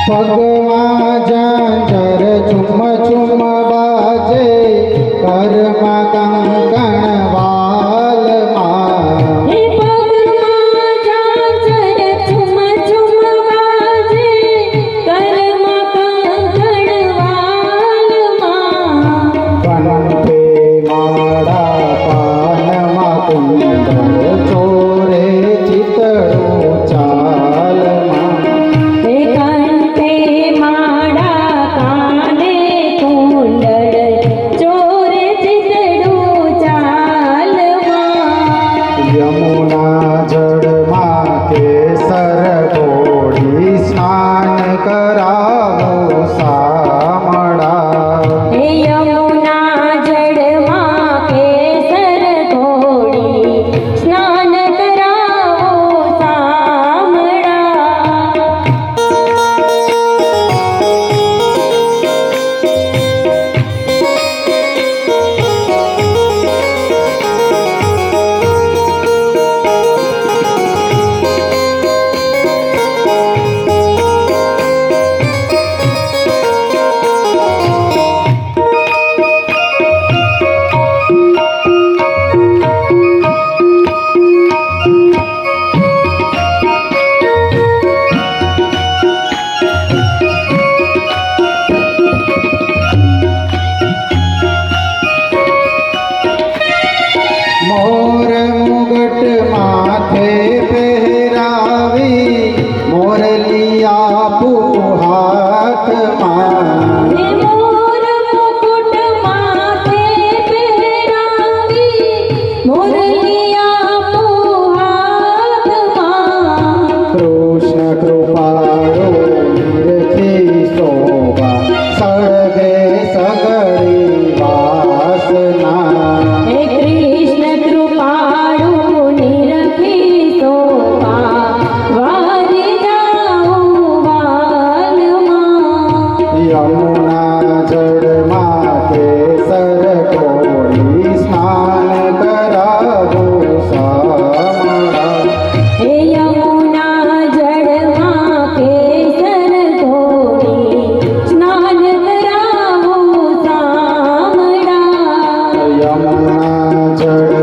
પગમાં ઝાંઝર ચુમ ચુમ બાજે ઘરમાં કંકણ વાલમાં હે પગમાં ઝાંઝર ચુમ ચુમ બાજે ઘરમાં કંકણ વાલમાં કંઠે માળા પાનમાં કુંડળ ચોરે ચિતળું ચાલમાં હે કંઠે માળા કાને કુંડળ ચોરે ચિતડું ચાલમાં યમુના જળમાં કેસર ઘોડી સ્નાન કરાવો સામળા હે યમુના જળમાં કેસર ઘોડી સ્નાન કરાવો સામળા મોર મુગટ માથે પહેરાવી મોરલિયા હાથમાં હે મોર મુકુટ માથે પહેરાવી મોરલિયા હાથમાં કૃષ્ણ કૃપાળુ નિરખી શોભા સળગે સગળી વાસના હે કૃષ્ણ કૃપાળુ નિરખી શોભા વારી જાઉં વાલમાં યમુના જળમાં કેસર ઘોડી સ્નાન કરાવો સામળા હે યમુના જળમાં કેસર ઘોડી સ્નાન કરાવો સામળા યમુના જળ